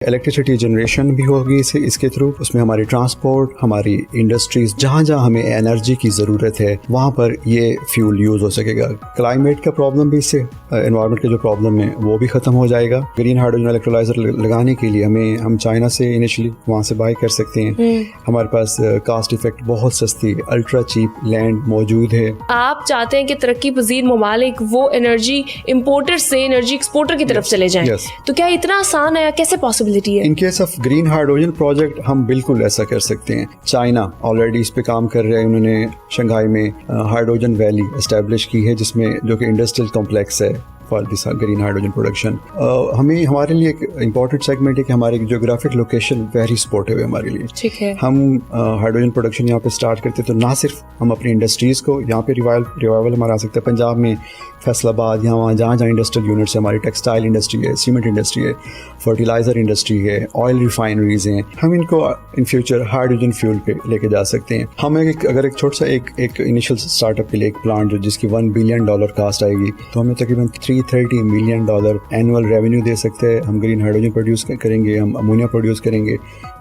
Electricity generation بھی ہوگی اس کے تھرو، اس میں ہماری ٹرانسپورٹ، ہماری انڈسٹریز، جہاں جہاں ہمیں انرجی کی ضرورت ہے وہاں پر یہ فیول یوز ہو سکے گا. کلائمیٹ کا پرابلم بھی اس سے، انوائرمنٹ کا جو پرابلم ہے وہ بھی ختم ہو جائے گا. گرین ہائیڈروجن الیکٹرولائزر لگانے کے لیے ہم چائنا سے انیشلی وہاں سے بائی کر سکتے ہیں. ہمارے پاس کاسٹ افیکٹ بہت سستی الٹرا چیپ لینڈ موجود ہے. آپ چاہتے ہیں کہ ترقی پذیر ممالک وہ انرجی امپورٹر سے انرجی ایکسپورٹر کی طرف چلے جائیں، تو کیا اتنا آسان ہے؟ کیسے possible? In case of green hydrogen project ہم بالکل ایسا کر سکتے ہیں. چائنا آلریڈی اس پہ کام کر رہے ہیں. انہوں نے شنگھائی میں ہائیڈروجن ویلی اسٹیبلش کی ہے، جس میں جو کہ انڈسٹریل کمپلیکس ہے for this green hydrogen production. ہمارے لیے ایک امپورٹنٹ سیگمنٹ ہے کہ ہماری جیوگرافک لوکیشن ویری سپورٹیو ہے ہمارے لیے. ٹھیک ہے، ہم ہائیڈروجن پروڈکشن یہاں پہ اسٹارٹ کرتے تو نہ صرف ہم اپنی انڈسٹریز کو یہاں پہ ریوائول ہمارا آ سکتا ہے. پنجاب میں فیصل آباد، یہاں جہاں انڈسٹریل یونٹس ہیں، ہماری ٹیکسٹائل انڈسٹری ہے، سیمنٹ انڈسٹری ہے، فرٹیلائزر انڈسٹری ہے، آئل ریفائنریز ہیں. ہم ان کو ان فیوچر ہائیڈروجن فیول پہ لے کے جا سکتے ہیں. ہم اگر ایک چھوٹا سا ایک انیشیل اسٹارٹ اپ کے لیے ایک پلانٹ جس کی $1 بلین کاسٹ آئے گی تو ہمیں تقریباً $330 ملین اینول ریونیو دے سکتے ہیں. ہم گرین ہائیڈروجن پروڈیوس کریں گے، ہم امونیا پروڈیوس کریں گے.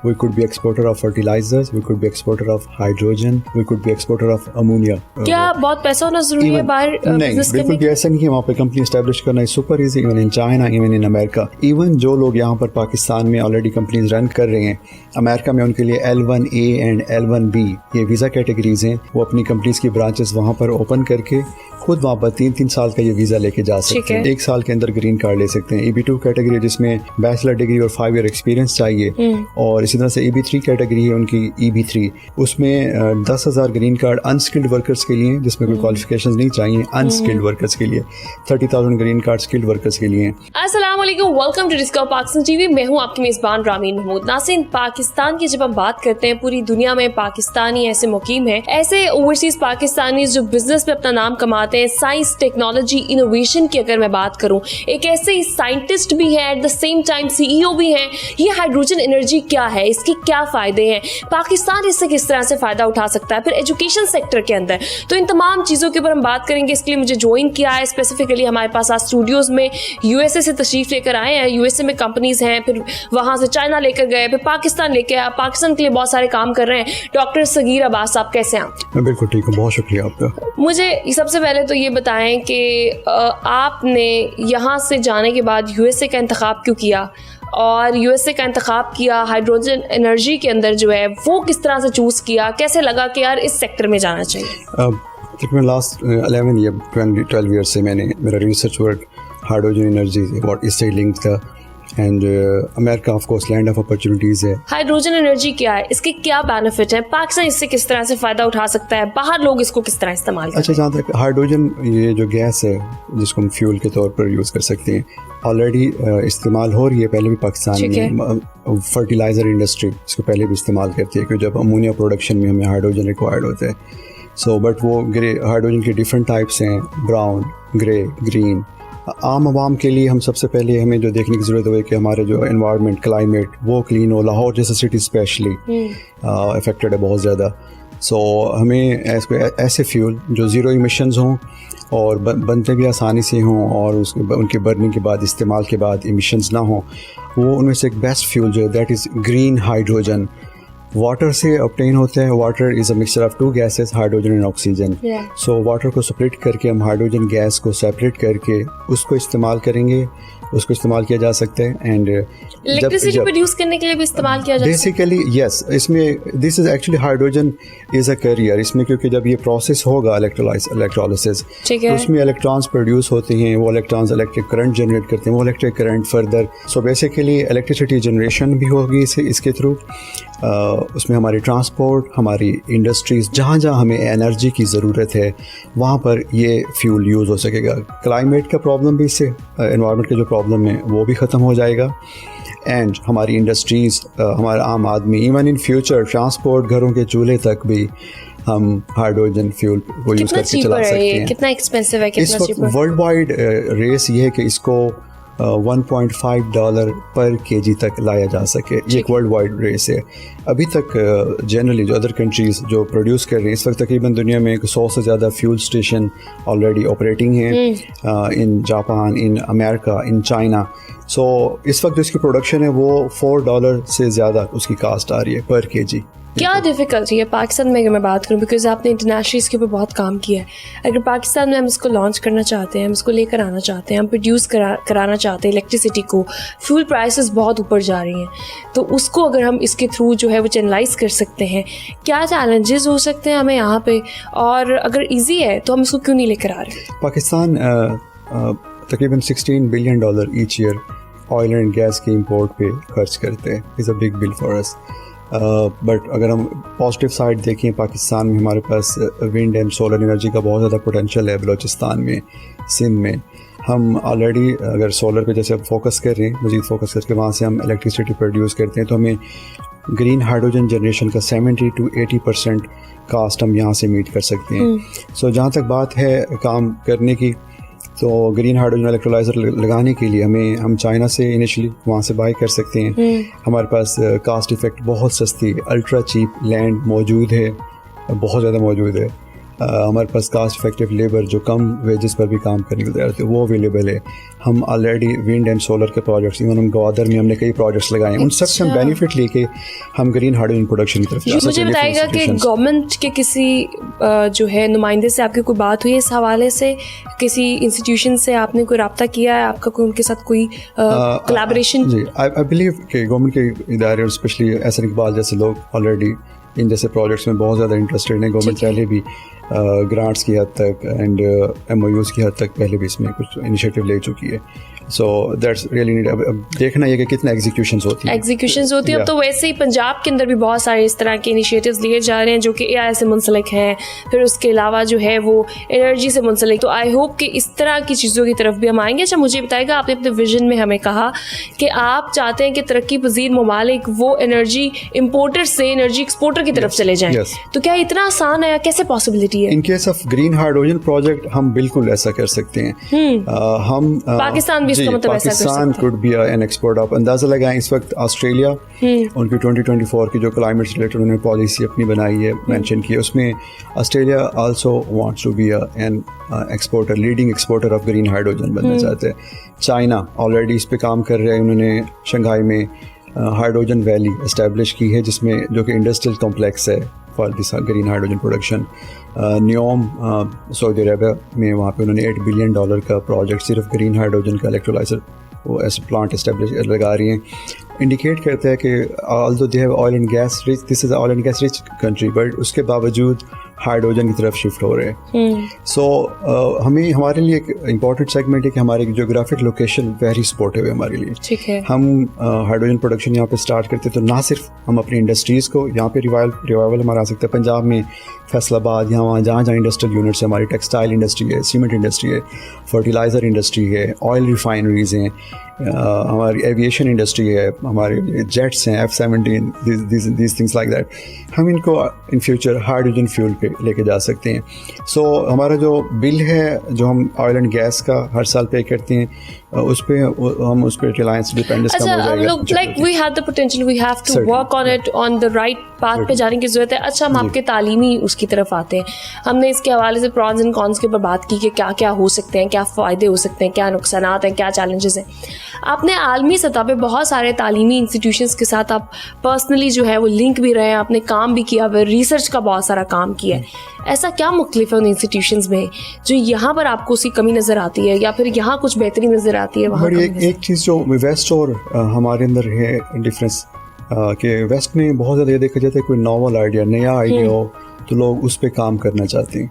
We could be exporter of fertilizers, we could be exporter of hydrogen, we could be exporter of ammonia. کیا بہت پیسہ ہونا ضروری ہے باہر بزنس کرنے؟ بالکل بھی ایسا نہیں ہے. وہاں پہ کمپنی اسٹیبلش کرنا is super easy, even in China, even in America. Even جو لوگ یہاں پر پاکستان میں آلریڈی کمپنیز رن کر رہے ہیں، امریکہ میں ان کے لیے L1A اینڈ L1B یہ ویزا کیٹیگریز ہیں. وہ اپنی کمپنیز کی برانچز وہاں پر اوپن کر کے خود وہاں پر 3 سال کا یہ ویزا لے کے جا سکتے ہیں. 1 سال کے اندر گرین کارڈ لے سکتے ہیں. EB2 کیٹیگری جس میں بیچلر ڈگری اور 5 ایئر ایکسپیرینس چاہیے، اور اسی طرح سے EB3 کیٹیگری ہے ان کی EB3، اس میں 10,000 گرین کارڈ انسکلڈ ورکرز کے لیے جس میں کوئی کوالیفیکیشنز نہیں چاہیے، انسکلڈ ورکرز کے لیے. 30,000 گرین کارڈ اسکلڈ ورکرز کے لیے. السلام علیکم، welcome to discover Pakistan T V. میں ہوں آپ کی میزبان رامین محمود. ناظرین، پاکستان کی جب ہم بات کرتے ہیں، پوری دنیا میں پاکستانی ایسے مقیم ہیں، ایسے اوورسیز پاکستانی جو بزنس میں اپنا نام کماتے ہیں. سائنس، ٹیکنالوجی، انوویشن کی اگر میں بات کروں، ایک ایسے سائنٹسٹ بھی ہیں، at the same time CEO بھی ہیں. یہ ہائیڈروجن انرجی کیا ہے، اس کے کیا فائدے ہیں، پاکستان اس سے کس طرح سے فائدہ اٹھا سکتا ہے، پھر ایجوکیشن سیکٹر کے اندر، تو ان تمام چیزوں کے اوپر ہم بات کریں گے. اس کے لیے مجھے جوائن کیا ہے اسپیسیفکلی ہمارے پاس آج اسٹوڈیوز میں USA سے تشریف لے کر آئے ہیں. USA میں کمپنیز ہیں، پھر وہاں سے چائنا لے کر گئے، پھر پاکستان لے کے آیا، پاکستان کے لیے بہت سارے کام کر رہے ہیں. ڈاکٹر صغیر عباس صاحب، کیسے ہیں آپ؟ میں بالکل ٹھیک ہوں، بہت شکریہ آپ کا. مجھے سب سے پہلے تو یہ بتائیں کہ آپ نے یہاں سے جانے کے بعد USA کا انتخاب کیوں کیا، اور USA کا انتخاب کیا ہائیڈروجن انرجی کے اندر جو ہے وہ کس طرح سے چوز کیا، کیسے لگا کہ یار اس سیکٹر میں جانا چاہیے؟ تقریباً لاسٹ 12 ایئر سے میں نے میرا research work hydrogen energy what اس سے لنک تھا، and America of course land of opportunities ہے. ہائیڈروجن انرجی کیا ہے، اس کے کیا بینیفٹ ہیں، پاکستان اس سے کس طرح سے فائدہ اٹھا سکتا ہے، باہر لوگ اس کو کس طرح استعمال کرتے ہیں؟ اچھا، جہاں تک ہائیڈروجن یہ جو گیس ہے جس کو ہم فیول کے طور پر یوز کر سکتے ہیں، آلریڈی استعمال ہو رہی ہے پہلے بھی پاکستان میں. فرٹیلائزر انڈسٹری اس کو پہلے بھی استعمال کرتی ہے کہ جب امونیا پروڈکشن میں ہمیں ہائیڈروجن ریکوائرڈ ہوتا ہے. سو بٹ وہ ہائیڈروجن کے ڈفرینٹ ٹائپس ہیں، براؤن، گرے، گرین. عام عوام کے لیے ہم سب سے پہلے ہمیں جو دیکھنے کی ضرورت ہوئی کہ ہمارے جو انوائرمنٹ، کلائمیٹ وہ کلین ہو. لاہور جیسا سٹی اسپیشلی افیکٹڈ ہے بہت زیادہ. سو ہمیں ایسے فیول جو زیرو ایمیشنز ہوں اور بنتے بھی آسانی سے ہوں، اور ان کے برننگ کے بعد، استعمال کے بعد ایمیشنز نہ ہوں، وہ ان میں سے ایک بیسٹ فیول جو ہے that is green hydrogen. Water سے obtain ہوتا ہے. Water is a mixture of 2 gases، hydrogen and oxygen. So water کو سپریٹ کر کے ہم ہائیڈروجن گیس کو سیپریٹ کر کے اس کو استعمال کریں گے، اس کو استعمال کیا جا سکتا ہے. اینڈ الیکٹریسٹی پروڈیوس کرنے کے لیے بھی استعمال کیا جا سکتا ہے بیسیکلی. یس، اس میں this is actually hydrogen is a carrier. اس میں کیونکہ جب یہ پروسیس ہوگا الیکٹرولائسس، اس میں الیکٹرانس پروڈیوس ہوتے ہیں، وہ الیکٹرانس الیکٹرک کرنٹ جنریٹ کرتے ہیں، وہ electric current further. So basically electricity generation بھی ہوگی اس کے تھرو. اس میں ہماری ٹرانسپورٹ، ہماری انڈسٹریز، جہاں جہاں ہمیں انرجی کی ضرورت ہے وہاں پر یہ فیول یوز ہو سکے گا. کلائمیٹ کا پرابلم بھی اس سے، انوائرمنٹ کا جو پرابلم ہے وہ بھی ختم ہو جائے گا. اینڈ ہماری انڈسٹریز، ہمارا عام آدمی، ایون ان فیوچر ٹرانسپورٹ، گھروں کے چولہے تک بھی ہم ہائیڈروجن فیول کو یوز کر کے چلا سکتے ہیں. کتنا ایکسپینسو ہے، اس وقت ورلڈ وائڈ ریس یہ ہے کہ اس کو $1.5 پر kg تک لایا جا سکے. یہ ایک ورلڈ وائڈ ریس ہے. ابھی تک جنرلی جو ادر کنٹریز جو پروڈیوس کر رہی ہیں اس وقت تقریباً دنیا میں 100 سے زیادہ فیول اسٹیشن آلریڈی آپریٹنگ ہیں ان Japan, in America, in China. سو اس وقت جو اس کی پروڈکشن ہے وہ $4 سے زیادہ اس کی کاسٹ آ رہی ہے پر kg. کیا ڈیفیکلٹی ہے پاکستان میں اگر میں بات کروں, بیکاز آپ نے انٹرنیشنلی اس کے اوپر بہت کام کیا ہے. اگر پاکستان میں ہم اس کو لانچ کرنا چاہتے ہیں, ہم اس کو لے کر آنا چاہتے ہیں, ہم پروڈیوس کرانا چاہتے ہیں الیکٹریسٹی کو, فیول پرائسز بہت اوپر جا رہی ہیں, تو اس کو اگر ہم اس کے تھرو جو ہے وہ چینلائز کر سکتے ہیں, کیا چیلنجز ہو سکتے ہیں ہمیں یہاں پہ, اور اگر ایزی ہے تو ہم اس کو کیوں نہیں لے کر آ رہے؟ پاکستان تقریباً $16 billion each year oil and gas کے امپورٹ پہ خرچ کرتے ہیں. Is a big bill for us. But اگر ہم پازیٹیو سائڈ دیکھیں, پاکستان میں ہمارے پاس ونڈ اینڈ سولر انرجی کا بہت زیادہ پوٹینشیل ہے. بلوچستان میں, سندھ میں ہم آلریڈی اگر سولر پہ جیسے اب فوکس کر رہے ہیں, مزید فوکس کر کے وہاں سے ہم الیکٹریسٹی پروڈیوس کرتے ہیں, تو ہمیں گرین ہائیڈروجن جنریشن کا 70 to 80% کاسٹ ہم یہاں سے میٹ کر سکتے ہیں. سو جہاں تک بات ہے کام کرنے کی, تو گرین ہائیڈروجن الیکٹرولائزر لگانے کے لیے ہم چائنا سے انیشلی وہاں سے بائی کر سکتے ہیں. ہمارے پاس کاسٹ افیکٹ بہت سستی, الٹرا چیپ لینڈ موجود ہے, بہت زیادہ موجود ہے. ہمارے پاس کاسٹ افیکٹو لیبر جو کم ویجز پر بھی کام کرنے کو تیار ہوتے ہیں وہ اویلیبل ہے. ہم آلریڈی ونڈ اینڈ سولر کے پروجیکٹس, ایون ہم گوادر میں ہم نے کئی پروجیکٹس لگائے ہیں, ان سب سے ہم بینیفٹ لے کے ہم گرین ہائیڈروجن پروڈکشن کی طرف جا سکتے ہیں. مجھے بتائے گا کہ گورنمنٹ کے کسی جو ہے نمائندے سے آپ کی کوئی بات ہوئی ہے اس حوالے سے, کسی انسٹیٹیوشن سے آپ نے کوئی رابطہ کیا ہے, آپ کا کوئی ان کے ساتھ کوئی کولیبریشن؟ جی, آئی بلیو کہ گورنمنٹ کے ادارے اور اسپیشلی احسن اقبال جیسے لوگ آلریڈی ان جیسے پروجیکٹس میں بہت زیادہ انٹرسٹیڈ ہیں. گورنمنٹ پہلے بھی گرانٹس کی حد تک اینڈ MOUs کی حد تک پہلے بھی اس میں کچھ انیشیٹو لے چکی ہے. So that's really need. اب دیکھنا یہ کہ کتنا ایگزیکیوشنز ہوتی ہیں. اب تو ویسے ہی پنجاب کے اندر بھی بہت سارے اس طرح کے انیشیٹوز لیے جا رہے ہیں جو کہ AI سے منسلک ہیں, پھر اس کے علاوہ جو ہے وہ انرجی سے منسلک. تو آئی ہوپ کہ اس طرح کی چیزوں کی طرف بھی ہم آئیں گے. اچھا مجھے بتائے گا, آپ نے اپنے ویژن میں ہمیں کہا کہ آپ چاہتے ہیں کہ ترقی پذیر ممالک وہ انرجی امپورٹر سے انرجی ایکسپورٹر کی طرف چلے جائیں, تو کیا اتنا آسان ہے, کیسے پاسبلٹی ہے؟ In case of green hydrogen project ہم بالکل ایسا کر سکتے ہیں. ہم پاکستان بھی اس کا مطلب ایسا کر سکتا ہے. could be an export of. اندازہ لگائیں اس وقت آسٹریلیا ان کی 2024 کی جو کلائمیٹ سے ریلیٹڈ انہوں نے پالیسی اپنی بنائی ہے, مینشن کی ہے, اس میں Australia also wants to be an exporter, leading exporter of green hydrogen بننا چاہتے ہیں. چائنا آلریڈی اس پہ کام کر رہے ہیں, انہوں نے شنگھائی میں ہائیڈروجن ویلی اسٹیبلش کی ہے جس میں جو کہ انڈسٹریل کمپلیکس ہے for this green hydrogen production. Neom Saudi Arabia میں وہاں پہ انہوں نے $8 بلین کا پروجیکٹ صرف گرین ہائیڈروجن کا الیکٹرولائزر وہ ایسے پلانٹ اسٹیبلش لگا رہی ہیں. انڈیکیٹ کرتا ہے کہ although they have oil and gas rich, this is oil and gas rich country, but اس کے باوجود ہائیڈروجن کی طرف شفٹ ہو رہے ہیں. سو ہمیں ہمارے لیے ایک امپورٹنٹ سیگمنٹ ہے کہ ہماری جیوگرافک لوکیشن ویری سپورٹیو ہے ہمارے لیے. ٹھیک ہے, ہم ہائیڈروجن پروڈکشن یہاں پہ اسٹارٹ کرتے تو نہ صرف ہم اپنی انڈسٹریز کو یہاں پہ ریوائول ہمارا آ سکتا ہے. پنجاب میں فیصل آباد, یہاں وہاں جہاں انڈسٹریل یونٹس ہیں, ہماری ٹیکسٹائل انڈسٹری ہے, سیمنٹ انڈسٹری ہے, فرٹیلائزر انڈسٹری ہے, آئل ریفائنریز ہیں, ہماری ایویشن انڈسٹری ہے, ہمارے جیٹس ہیں F-17, these things like that. ہم ان کو ان فیوچر ہائیڈروجن فیول پہ لے کے جا سکتے ہیں. سو ہمارا جو بل ہے جو ہم آئل اینڈ گیس کا ہر سال پے کرتے ہیں اس پہ ہم اس پہ ریلائنس ڈیپینڈنس کم ہو جائے گا. Like we have the potential, we have to work on it, on the right path پہ جانے کی ضرورت ہے. اچھا ہم آپ کے تعلیمی اس کی طرف آتے ہیں. ہم نے اس کے حوالے سے پرانز اینڈ کانس کے اوپر بات کی کہ کیا کیا ہو سکتے ہیں, کیا فائدے ہو سکتے ہیں, کیا نقصانات ہیں, کیا چیلنجز ہیں. آپ نے عالمی سطح پہ بہت سارے تعلیمی انسٹیٹیوشنس کے ساتھ آپ پرسنلی جو ہے وہ لنک بھی رہے ہیں, آپ نے کام بھی کیا ہوا ہے, ریسرچ کا بہت سارا کام کیا ہے. ایسا کیا مختلف ہے ان انسٹیٹیوشنس میں جو یہاں پر آپ کو اس کی کمی نظر آتی ہے, یا پھر یہاں کچھ بہتری نظر آتی ہے وہاں؟ ایک چیز جو ویسٹ اور ہمارے اندر ہے ڈفرینس کہ ویسٹ میں بہت زیادہ یہ دیکھا جاتا ہے کوئی ناول آئیڈیا, نیا آئیڈیا ہو تو لوگ اس پہ کام کرنا چاہتے ہیں,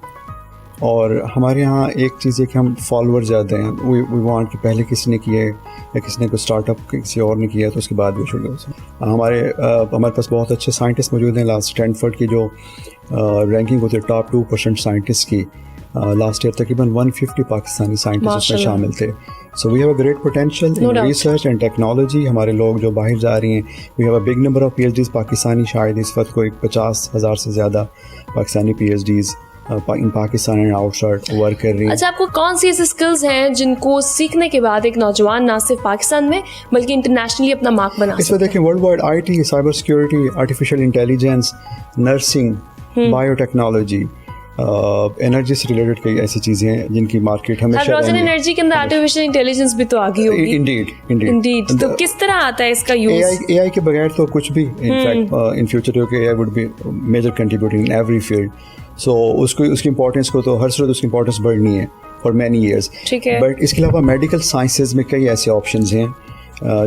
اور ہمارے یہاں ایک چیز ہے کہ ہم فالوور زیادہ ہیں. وی وانٹ کہ پہلے کسی نے کیا ہے یا کسی نے کوئی اسٹارٹ اپ کسی اور نے کیا ہے تو اس کے بعد بھی شروع ہو. ہمارے پاس بہت اچھے سائنٹسٹ موجود ہیں. لاسٹ اسٹینفورڈ کی جو رینکنگ ہوتی ہے ٹاپ 2% سائنٹسٹ کی, لاسٹ ایئر تقریباً 150 پاکستانی سائنٹسٹ اس میں شامل تھے. So we have a great potential in research and technology. ہمارے لوگ جو باہر جا رہی ہیں, we have a big number of PhDs Pakistani. شاید اس وقت کوئی 50,000 سے زیادہ Pakistani PhDs in Pakistan and outside work कर रही हैं. अच्छा, आपको कौन सी ऐसी स्किल्स हैं जिनको सीखने के बाद एक नौजवान ना सिर्फ पाकिस्तान में बल्कि इंटरनेशनली अपना मार्क बना इसमें देखें world wide IT, cyber security, artificial intelligence, nursing, biotechnology, energy से रिलेटेड कई ऐसी चीजें हैं जिनकी मार्केट हमेशा हाइड्रोजन एनर्जी के अंदर आर्टिफिशियल इंटेलिजेंस भी तो आ गई होगी. इंडीड. तो किस तरह आता है इसका यूज? AI के बगैर तो कुछ भी in fact in future AI would be major contributing in every field. So उसकी इंपॉर्टेंस को तो हर सूरत उसकी इंपॉर्टेंस बढ़नी है फॉर मैनी ईयर्स. ठीक है. बट इसके अलावा मेडिकल साइंसेज में कई ऐसे ऑप्शंस हैं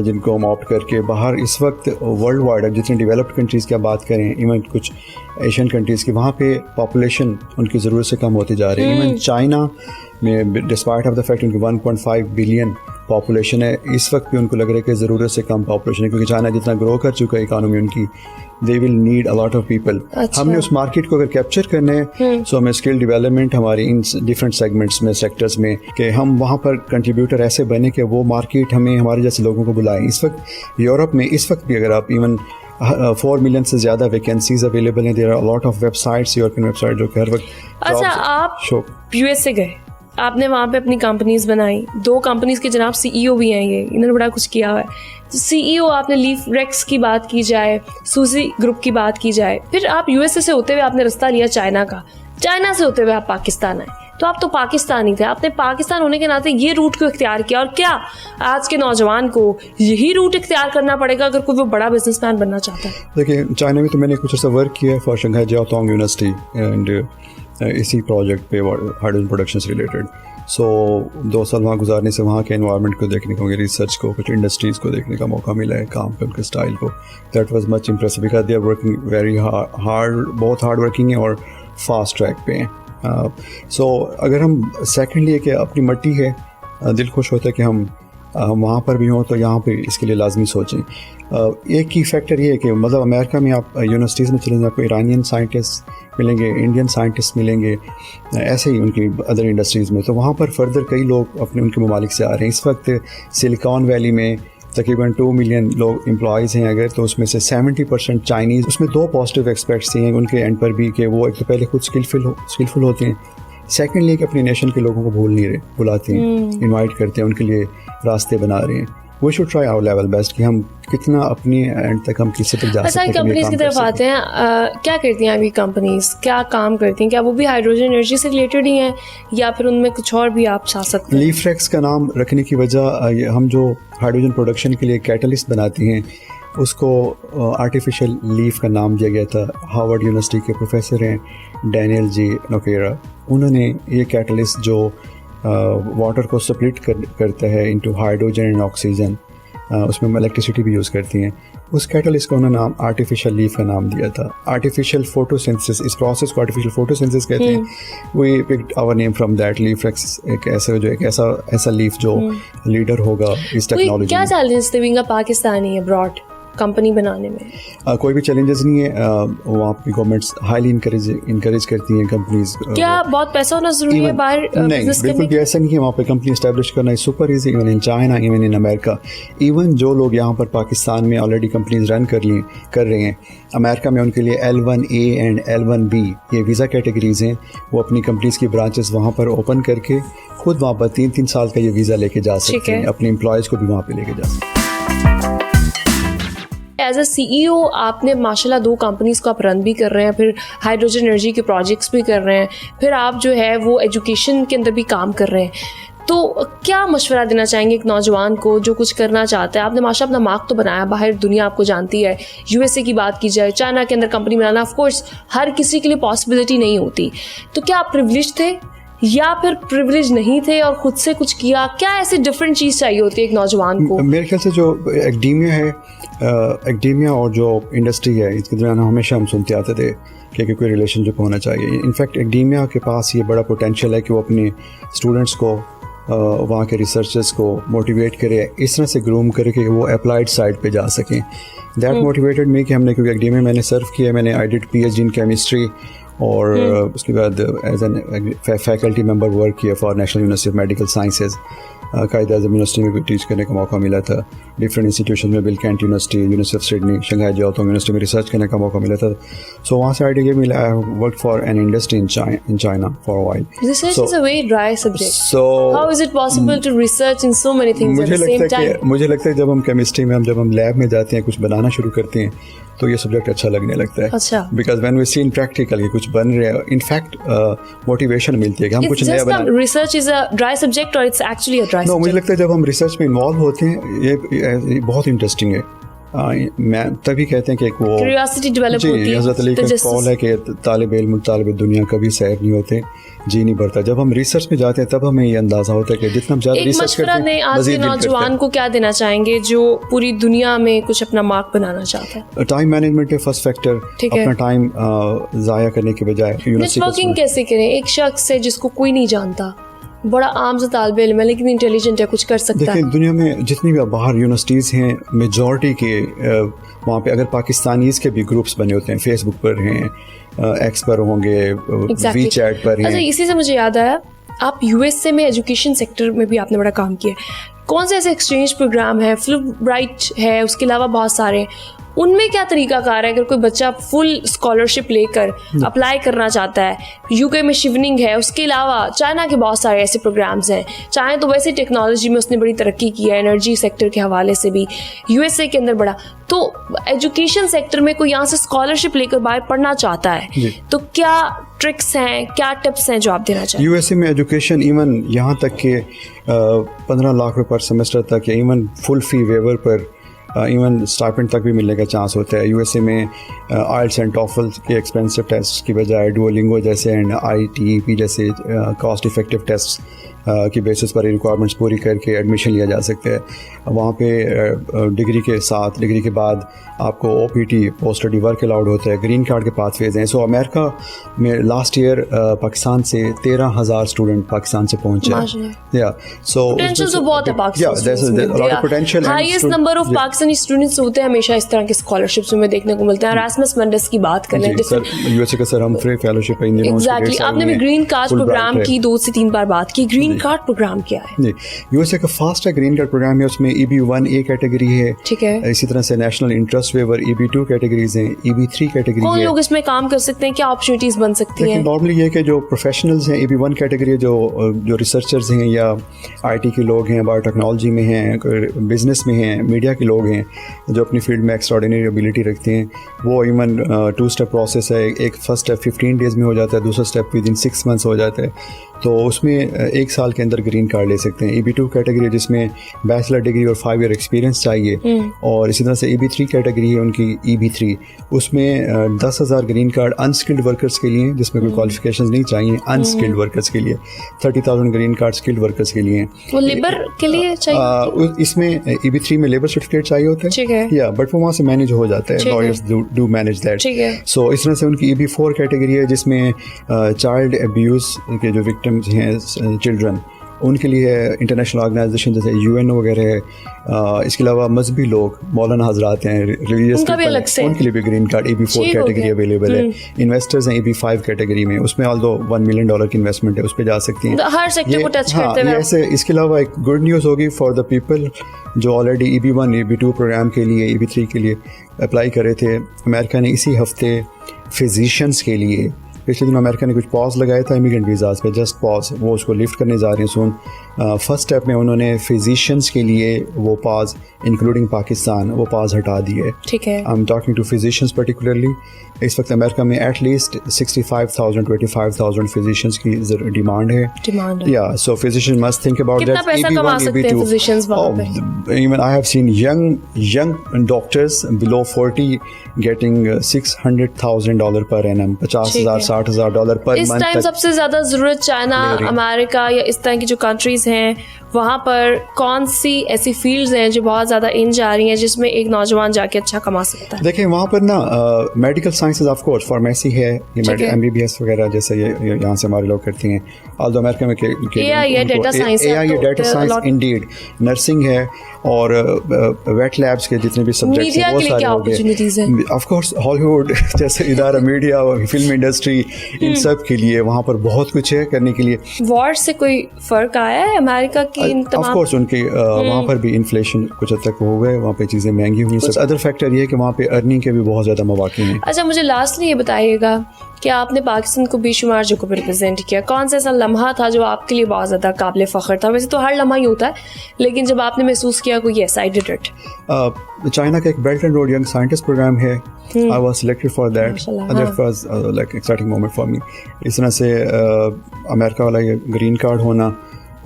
जिनको हम ऑप्ट करके बाहर इस वक्त वर्ल्ड वाइड जितने डेवलप्ड कंट्रीज़ की आप बात करें, इवन कुछ एशियन कंट्रीज़ की, वहाँ पे पॉपुलेशन उनकी ज़रूरत से कम होती जा रही है. इवन चाइना में डिस्पाइट ऑफ द फैक्ट उनकी 1.5 बिलियन पॉपुलेशन है, इस वक्त भी उनको लग रहा है कि ज़रूरत से कम पॉपुलेशन है, क्योंकि चाइना जितना ग्रो कर चुका है इकानमी उनकी, they will need a lot of people. हमने उस मार्केट को अगर कैप्चर करना है सो हमें स्किल डेवलपमेंट हमारी इन डिफरेंट सेगमेंट्स में, सेक्टर्स में, कि हम वहाँ पर कंट्रीब्यूटर ऐसे बने कि वो मार्केट हमें हमारे जैसे लोगों को बुलाएं. इस वक्त यूरोप में इस वक्त भी अगर आप इवन 4 मिलियन से ज़्यादा वैकेंसीज अवेलेबल हैं. There are lot of websites, European website जो कि हर वक्त. अच्छा, आप US से गए, आपने वहाँ पे अपनी कंपनीज बनाई, 2 कंपनीज के जनाब CEO भी हैं, ये इन्होंने बड़ा कुछ किया हुआ है. तो CEO आपने लीफरेक्स की बात की जाए, सूजी ग्रुप की बात की जाए, फिर आप USA से होते हुए आपने रास्ता लिया चाइना का, चाइना से होते हुए आप पाकिस्तान आए. तो आप तो पाकिस्तानी थे, आपने पाकिस्तान होने के नाते ये रूट को इख्तियार किया. और क्या आज के नौजवान को यही रूट इख्तियार करना पड़ेगा अगर कोई वो बड़ा बिजनेसमैन बनना चाहता है? देखिए, चाइना में तो मैंने कुछ अर्सा वर्क किया है for Shanghai Jiaotong university and इसी प्रोजेक्ट पे हाइड्रोजन प्रोडक्शन से रिलेटेड. सो 2 साल वहाँ गुजारने से वहाँ के एनवायरनमेंट को देखने को, रिसर्च को, कुछ इंडस्ट्रीज़ को देखने का मौका मिला है, काम पे उनके स्टाइल को. That was much impressive because they are working very hard, बहुत हार्ड वर्किंग है और फास्ट ट्रैक पे हैं. सो अगर हम सेकेंडली कि अपनी मट्टी है, दिल खुश होता है कि हम वहाँ पर भी हों, तो यहाँ पे इसके लिए लाजमी सोचें. एक की फैक्टर ये है कि मतलब अमेरिका में आप यूनिवर्सिटीज़ में चलेंगे, आपको ईरानियन साइंटिस्ट मिलेंगे, इंडियन साइंटिस्ट मिलेंगे, ऐसे ही उनकी अदर इंडस्ट्रीज़ में. तो वहाँ पर फर्दर कई लोग अपने उनके ममालिक से आ रहे हैं. इस वक्त सिलिकॉन वैली में तकरीबन 2 मिलियन लोग एम्प्लॉयज़ हैं अगर, तो उसमें से 70% चाइनीज़. उसमें 2 पॉजिटिव एस्पेक्ट्स हैं उनके एंड पर भी कि वो एक तो पहले खुद स्किलफुल होते हैं, सेकेंडली कि अपनी नेशन के लोगों को बुलाते हैं, इनवाइट करते हैं, उनके लिए रास्ते बना रहे हैं. We should try our level best कि हम कितना अपनी एंड तक हम किसी तक जा सकते हैं. अच्छा, कंपनीज की तरफ आते हैं, क्या करती हैं अभी कंपनीज, क्या काम करती हैं? क्या वो भी हाइड्रोजन एनर्जी से रिलेटेड ही हैं या फिर उनमें कुछ और भी आप चाह सकते हैं? लीफरेक्स का नाम रखने की वजह, हम जो हाइड्रोजन प्रोडक्शन के लिए कैटलिस्ट बनाती हैं उसको आर्टिफिशियल लीफ का नाम दिया गया था. हार्वर्ड यूनिवर्सिटी के प्रोफेसर हैं डैनियल जी नोकेरा, उन्होंने ये कैटलिस्ट जो वाटर को स्प्लिट करता है इनटू हाइड्रोजन एंड ऑक्सीजन, उसमें हम इलेक्ट्रिसिटी भी यूज़ करती हैं, उस कैटलिस्ट को उन्होंने नाम आर्टिफिशियल लीफ का नाम दिया था. आर्टिफिशियल फोटोसिंथेसिस, इस प्रोसेस को आर्टिफिशियल फोटोसिंथेसिस कहते हैं. We picked our name from that. लीफरेक्स एक ऐसा लीफ जो लीडर होगा इस टेक्नोलॉजी. क्या चैलेंजेस थे being a Pakistani abroad company बनाने में? कोई भी चैलेंजेस नहीं है. वहाँ की गवर्नमेंट्स हाईली इनकरेज करती हैं कंपनीज. क्या बहुत पैसा होना जरूरी है बाहर बिजनेस बिल्कुल भी ऐसा नहीं है. वहाँ पे कंपनी एस्टेब्लिश करना is super easy, even in China, even in America. Even जो लोग यहाँ पर पाकिस्तान में ऑलरेडी कंपनीज रन कर रहे हैं, अमेरिका में उनके लिए L1A एंड L1B ये वीज़ा कैटेगरीज हैं. वो अपनी कंपनीज की ब्रांचेस वहाँ पर ओपन करके खुद वहाँ पर 3-3 साल का ये वीज़ा लेके जा सकते हैं, अपने एम्प्लॉयज़ को भी वहाँ पर लेके जा सकते हैं. एज अ CEO आपने माशाल्लाह 2 कंपनीज को आप रन भी कर रहे हैं, फिर हाइड्रोजन एनर्जी के प्रोजेक्ट्स भी कर रहे हैं, फिर आप जो है वो एजुकेशन के अंदर भी काम कर रहे हैं. तो क्या मशवरा देना चाहेंगे एक नौजवान को जो कुछ करना चाहता है? आपने माशाल्लाह अपना मार्क तो बनाया, बाहर दुनिया आपको जानती है. USA की बात की जाए, चाइना के अंदर कंपनी बनाना ऑफ कोर्स हर किसी के लिए पॉसिबिलिटी नहीं होती. तो क्या आप प्रिविलेज थे या फिर प्रिविलेज नहीं थे और खुद से कुछ किया? क्या ऐसी डिफरेंट चीज़ चाहिए होती है एक नौजवान को? मेरे ख्याल से जो एकेडेमिया और जो इंडस्ट्री है, इसके दरमियान हमेशा हम सुनते आते थे कि कोई रिलेशनशिप होना चाहिए. इनफैक्ट एकेडेमिया के पास ये बड़ा पोटेंशियल है कि वो अपने स्टूडेंट्स को, वहाँ के रिसर्चर्स को मोटिवेट करे, इस तरह से ग्रूम करे कि वो अप्लाइड साइड पे जा सकें. दैट मोटिवेटेड मी कि हमने, क्योंकि एकेडेमिया मैंने सर्व किया, मैंने I did PhD in chemistry और उसके बाद as an faculty member work किया for National University of Medical Sciences. Quaid Azam University में भी टीच करने का मौका मिला था, डिफरेंट इंस्टीट्यूशन में, Bilkent university, university of Sydney, Shanghai Jiaotong university में रिसर्च करने का मौका मिला था. सो वहाँ से आइडिया ये मिला, I work for an industry in China for a while. Research is a very dry subject. So how is it possible to research in so many things at the same time? मुझे लगता है जब हम chemistry में जब हम lab में जाते हैं, कुछ बनाना शुरू करते हैं, तो ये सब्जेक्ट अच्छा लगने लगता है. अच्छा. Because when we see in practical कुछ बन रहे हैं, इनफैक्ट मोटिवेशन मिलती है कि हम कुछ नया बना. Research is a dry subject और it's actually a dry. No, मुझे लगता है जब हम रिसर्च में इन्वॉल्व होते हैं, ये बहुत इंटरेस्टिंग है. मैं तभी कहते हैं कि एक वो क्यूरियोसिटी डेवलप होती है. हज़रत अली का कौल है कि तालिब इल्म तालिब दुनिया कभी सैर नहीं होते, जी नहीं भरता. जब हम रिसर्च में जाते हैं तब हमें ये अंदाजा होता है कि जितना हम ज़्यादा रिसर्च करते हैं, आज के नौजवान को क्या देना चाहेंगे जो पूरी दुनिया में कुछ अपना मार्क बनाना चाहता है? टाइम मैनेजमेंट है फर्स्ट फैक्टर. अपना टाइम ज़ाया करने के बजाय नेटवर्किंग कैसे करें? एक शख्स है जिसको कोई नहीं जानता, बड़ा आम सा तालिब इल्म है लेकिन इंटेलिजेंट है, कुछ कर सकता है. देखिए दुनिया में जितनी भी बाहर यूनिवर्सिटीज़ हैं, मेजॉरिटी के वहाँ पे अगर पाकिस्तानीज़ के भी ग्रुप्स बने होते हैं, फेसबुक पर हैं, एक्स पर होंगे, वी चैट पर हैं. अच्छा, इसी से मुझे याद आया, आप यूएसए में एजुकेशन सेक्टर में भी आपने बड़ा काम किया. कौन से ऐसे एक्सचेंज प्रोग्राम है? फुलब्राइट है, उसके अलावा बहुत सारे. उनमें क्या तरीकाकार है अगर कोई बच्चा फुल स्कॉलरशिप लेकर अप्लाई करना चाहता है? यूके में शिवनिंग है, उसके अलावा चाइना के बहुत सारे ऐसे प्रोग्राम्स हैं. चाहे तो वैसे टेक्नोलॉजी में उसने बड़ी तरक्की की है, एनर्जी सेक्टर के हवाले से भी यूएसए के अंदर बड़ा. तो एजुकेशन सेक्टर में कोई यहाँ से स्कॉलरशिप लेकर बाहर पढ़ना चाहता है, तो क्या ट्रिक्स हैं, क्या टिप्स हैं जो आप देना चाहें? यूएसए में एजुकेशन इवन यहाँ तक कि 15 लाख रुपये पर सेमेस्टर तक, या इवन फुल फी वेवर पर, इवन स्टाइपेंड तक भी मिलने का चांस होता है. यूएसए में आइल्स एंड टॉफल के एक्सपेंसिव टेस्ट की बजाय डुओलिंगो जैसे एंड ITEP जैसे कॉस्ट इफेक्टिव टेस्ट की बेसिस पर रिक्वायरमेंट्स पूरी करके एडमिशन लिया जा सकता है. वहाँ पे डिग्री के साथ, डिग्री के बाद आपको OPT post study work allowed होता है. ग्रीन कार्ड के पाथवेज हैं. सो अमेरिका में लास्ट ईयर पाकिस्तान से 13,000 स्टूडेंट पाकिस्तान से पहुँचे. या सो पोटेंशियल तो बहुत है Pakistan. Highest number of Pakistani students होते हैं हमेशा इस तरह के स्कॉलरशिप्स में देखने को मिलते हैं. एरास्मस मंडस की बात करें, यूएसए का सर हमफ्रे फेलोशिप है. एग्जैक्टली. आपने भी ग्रीन कार्ड प्रोग्राम की 2 से 3 बार बात की. ग्रीन कार्ड प्रोग्राम क्या है? यूएसए का फास्ट है ग्रीन कार्ड प्रोग्राम है. उसमें EB1A कैटेगरी है. ठीक है. इसी तरह से national interest waiver EB2 categories हैं, EB3 कैटेगरी है. कौन लोग इसमें काम कर सकते हैं? क्या अपॉर्चुनिटीज बन सकती हैं? नॉर्मली ये कि जो प्रोफेशनल्स हैं, EB1 कैटेगरी जो रिसर्चर्स हैं या IT के लोग हैं, बायोटेक्नोलॉजी में हैं, बिजनेस में हैं, मीडिया के लोग हैं जो अपनी फील्ड में एक्स्ट्राऑर्डिनरी एबिलिटी रखते हैं, वो इवन 2 स्टेप प्रोसेस है. एक फर्स्ट स्टेप 15 डेज में हो जाता है, दूसरा स्टेप विद इन 6 मंथ्स हो जाता है. तो उसमें 1 साल के अंदर ग्रीन कार्ड ले सकते हैं. EB2 कैटेगरी जिसमें बैचलर डिग्री और 5 ईयर एक्सपीरियंस चाहिए, और इसी तरह से EB3 कैटेगरी है उनकी EB3, उसमें 10,000 ग्रीन कार्ड अनस्किल्ड वर्कर्स के लिए जिसमें कोई क्वालिफिकेशंस नहीं चाहिए, अनस्किल्ड वर्कर्स के लिए. 30,000 ग्रीन कार्ड स्किल्ड वर्कर्स के लिए. वो लेबर के लिए चाहिए. इसमें EB3 में लेबर सर्टिफिकेट चाहिए होता है. ठीक है. या बट वो वहाँ से मैनेज हो जाता है. Lawyers do manage that. ठीक है. सो इस तरह से उनकी EB4 कैटेगरी है जिसमें चाइल्ड अब्यूज के जो विक्टिम्स हैं, चिल्ड्रन, उनके लिए इंटरनेशनल ऑर्गेनाइजेशन जैसे UN वगैरह है. इसके अलावा मजहबी लोग, मौलाना हजरात हैं, रिलीजियस पीपल, उनके लिए भी green card EB4 category available है. इन्वेस्टर्स हैं EB5 कैटेगरी में, उसमें ऑल्दो $1 मिलियन की इन्वेस्टमेंट है, उस पर जा सकती हैं. हर सेक्टर को टच करते हैं. ऐसे इसके अलावा एक गुड न्यूज़ होगी फॉर द पीपल जो ऑलरेडी EB1 EB2 प्रोग्राम के लिए, EB3 के लिए अप्लाई करे थे. अमेरिका ने इसी हफ्ते फिजिशियंस के लिए, पिछले दिनों अमेरिका ने कुछ पॉज लगाया था इमिग्रेंट वीज़ाज़ पे, जस्ट पॉज, वो उसको लिफ्ट करने जा रहे हैं सून. फर्स्ट स्टेप में उन्होंने फिजिशियंस के लिए वो पॉज, इंक्लूडिंग पाकिस्तान, वो पॉज हटा दिए. ठीक है. I am talking to physicians particularly. इस वक्त अमेरिका में एटलीस्ट 65,000 25,000 फिजिशियंस की डिमांड है. या so physician must think about that. कितना पैसा कमा सकते हैं फिजिशियंस वहाँ पे? Even I have seen young doctors below 40 getting $600,000 per annum, $50,000 $60,000 per month. इस टाइम सबसे ज्यादा जरूरत चाइना, अमेरिका या इस तरह की जो कंट्रीज हैं, वहाँ पर कौन सी ऐसी फील्ड्स हैं जो बहुत ज़्यादा इन जा रही हैं जिसमें एक नौजवान जाके अच्छा कमा सकता है? देखिए वहाँ पर ना medical sciences of course, pharmacy है, ये MBBS वगैरह जैसे ये यहाँ से हमारे लोग करती हैं. ऑल्दो अमेरिका में AI है, डेटा साइंस है, डेटा साइंस इंडीड, नर्सिंग है, और वेट लैब्स के जितने भी सब्जेक्ट्स हैं वो सारे होंगे. ऑफ कोर्स हॉलीवुड जैसे इदारा, मीडिया, फिल्म इंडस्ट्री, इन सब के लिए वहाँ पर बहुत कुछ है करने के लिए. वॉर से कोई फ़र्क आया है अमेरिका की कि इन ऑफ तमाम कोर्स उनके वहाँ पर भी इन्फ्लेशन कुछ हद तक हो गए, वहाँ पे चीज़ें महंगी हुई. सब अदर फैक्टर ये है कि वहाँ पे अर्निंग के भी बहुत ज़्यादा मौके हैं. अच्छा, मुझे लास्टली ये बताइएगा कि आपने पाकिस्तान को बेशुमार जगहों पर रिप्रेजेंट किया, कौन सा ऐसा लम्हा था जो आपके लिए बहुत ज़्यादा काबिल फ़ख्र था? वैसे तो हर लम्हा ही होता है, लेकिन जब आपने महसूस किया कोई yes I did it. China का एक belt and road young scientist program है. I was selected for that. That was like exciting moment for me. इस तरह से अमेरिका वाला ये ग्रीन कार्ड होना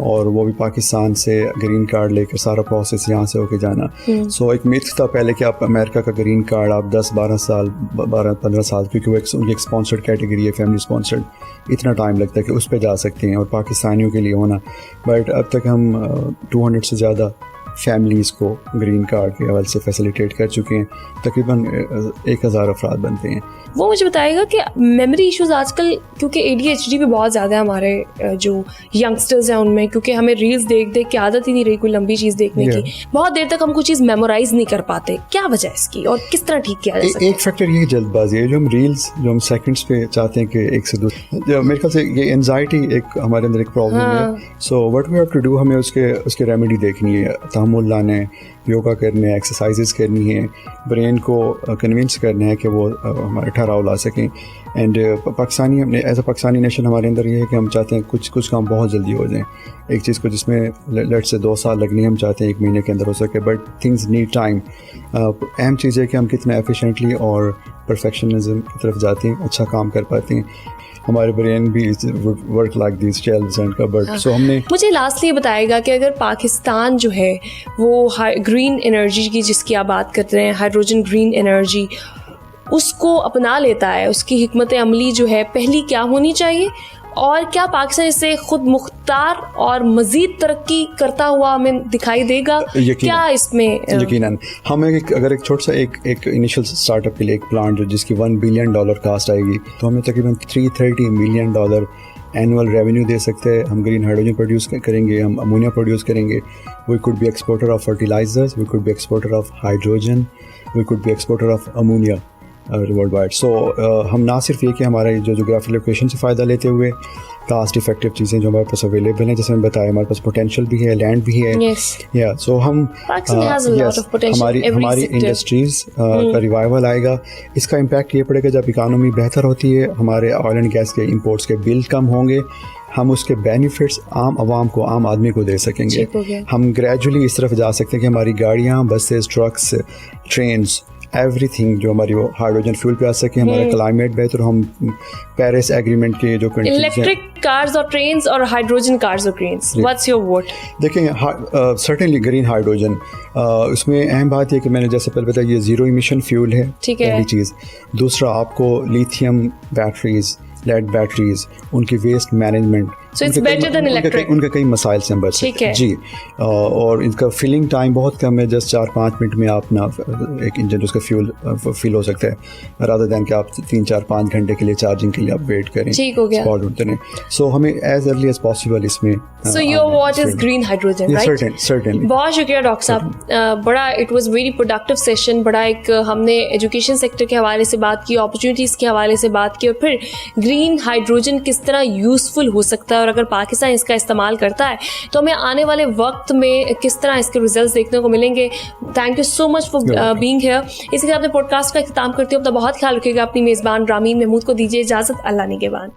और वो भी पाकिस्तान से ग्रीन कार्ड लेकर सारा प्रोसेस यहाँ से होके जाना. सो एक मिथ था पहले कि आप अमेरिका का ग्रीन कार्ड आप 10-12 साल 12-15 साल, क्योंकि वो उनकी एक स्पॉन्सर्ड कैटेगरी है, फैमिली स्पॉन्सर्ड, इतना टाइम लगता है कि उस पर जा सकते हैं और पाकिस्तानियों के लिए होना. बट अब तक हम 200 से ज़्यादा फैमिलीज़ को ग्रीन कार्ड के हवाले से फैसिलिटेट कर चुके हैं. तकरीबन 1000 अफराद बनते हैं. वो मुझे बताएगा कि मेमोरी इश्यूज आजकल, क्योंकि ADHD भी बहुत ज़्यादा है हमारे जो यंगस्टर्स हैं उनमें, क्योंकि हमें रील्स देख देख के आदत ही नहीं रही कोई लंबी चीज़ देखने की, बहुत देर तक हम कोई चीज़ मेमोराइज नहीं कर पाते. क्या वजह है इसकी और किस तरह ठीक किया जा सकता है? एक फैक्टर ये जल्दबाजी है, जो हम रील्स जो हम सेकंड्स पे चाहते हैं कि एक से दूसरे, मेरे ख्याल से ये एंजाइटी एक हमारे अंदर एक प्रॉब्लम है. So what we have to do, हमें उसके रेमेडी देखनी है, तहम्मुल लाना है, योगा करने हैं, एक्सरसाइजेस करनी है, ब्रेन को कन्विंस करना है कि वो हमारे ठहराव ला सकें. एंड पाकिस्तानी हमने एज अ पाकिस्तानी नेशन हमारे अंदर ये है कि हम चाहते हैं कुछ काम बहुत जल्दी हो जाए. एक चीज़ को जिसमें लेट से 2 साल लगनी है, हम चाहते हैं 1 महीने के अंदर हो सके. But things need time. अहम चीज़ है कि हम कितना एफिशिएंटली और परफेक्शनिज्म की तरफ जाते हैं, अच्छा काम कर पाते हैं. हमारे ब्रेन भी work like this shelves and cupboard. So हमने मुझे लास्टली ये बताएगा कि अगर पाकिस्तान जो है वो ग्रीन एनर्जी की जिसकी आप बात कर रहे हैं, हाइड्रोजन ग्रीन एनर्जी, उसको अपना लेता है, उसकी हिकमत अमली जो है पहली क्या होनी चाहिए, और क्या पाकिस्तान इससे खुद मुख्तार और मजीद तरक्की करता हुआ हमें दिखाई देगा? क्या इसमें यकीनन हम अगर एक छोटा सा एक इनिशियल स्टार्टअप के लिए एक प्लांट जो जिसकी $1 बिलियन कास्ट आएगी, तो हमें तकरीबन $330 मिलियन एनुअल रेवेन्यू दे सकते हैं. हम ग्रीन हाइड्रोजन प्रोड्यूस करेंगे, हम अमोनिया प्रोड्यूस करेंगे. We could be exporter of fertilisers, we could be exporter of hydrogen, we could be exporter of ammonia world wide. So हम ना सिर्फ ये कि हमारे जो जोग्राफिकल लोकेशन से फ़ायदा लेते हुए कास्ट इफेक्टिव चीज़ें जो हमारे पास अवेलेबल हैं, जैसे मैंने बताया हमारे पास पोटेंशियल भी है, लैंड भी है. या सो हम हमारी इंडस्ट्रीज़ का रिवाइवल आएगा. इसका इम्पैक्ट ये पड़ेगा जब इकानमी बेहतर होती है, हमारे ऑयल एंड गैस के इंपोर्ट्स के बिल कम होंगे, हम उसके बेनिफिट्स आम आवाम को, आम आदमी को दे सकेंगे. हम ग्रेजुअली इस तरफ जा सकते हैं कि हमारी गाड़ियाँ, बसेस, ट्रक्स, ट्रेन्स, एवरीथिंग जो हमारी वो हाइड्रोजन फ्यूल पे आ सके. हमारा क्लाइमेट बेहतर, हम पेरिस एग्रीमेंट के जो कंट्रीज हैं, इलेक्ट्रिक कार्स और ट्रेन्स और हाइड्रोजन कार्स और ट्रेन्स, व्हाट्स योर वोट? देखें, सर्टेनली ग्रीन हाइड्रोजन, उसमें अहम बात ये कि मैंने जैसे पहले बताया ये ज़ीरो इमिशन फ्यूल है, पहली चीज़. दूसरा, आपको लिथियम बैटरीज, लेड बैटरीज, उनकी waste management, So it's better than electric. उनके कई मसाइल से हम बच सकते हैं जी. और इनका फिलिंग टाइम बहुत कम है, जस्ट 4-5 मिनट में आप ना एक इंजन उसका फ्यूल फिल हो सकता है, रादर दैन कि आप 3-4-5 घंटे के लिए चार्जिंग के लिए आप वेट करें. ठीक हो गया. स्पॉट ढूंढते हैं. सो हमें एज अर्ली एज पॉसिबल इसमें. So your watch is green hydrogen, right? Certainly. बहुत शुक्रिया डॉक्टर साहब. बड़ा it was very productive session. बड़ा एक हमने एजुकेशन सेक्टर के हवाले से बात की, अपॉर्चुनिटीज़ के हवाले से बात की, और फिर ग्रीन हाइड्रोजन किस तरह यूज़फुल हो सकता है, और अगर पाकिस्तान इसका इस्तेमाल करता है तो हमें आने वाले वक्त में किस तरह इसके रिजल्ट्स देखने को मिलेंगे. Thank you so much for being here. इसी के साथ अपने पॉडकास्ट का इख्तिताम करती हूँ. अपना बहुत ख्याल रखिएगा. अपनी मेज़बान रामीन महमूद को दीजिए इजाज़त. अल्लाह निगहबान.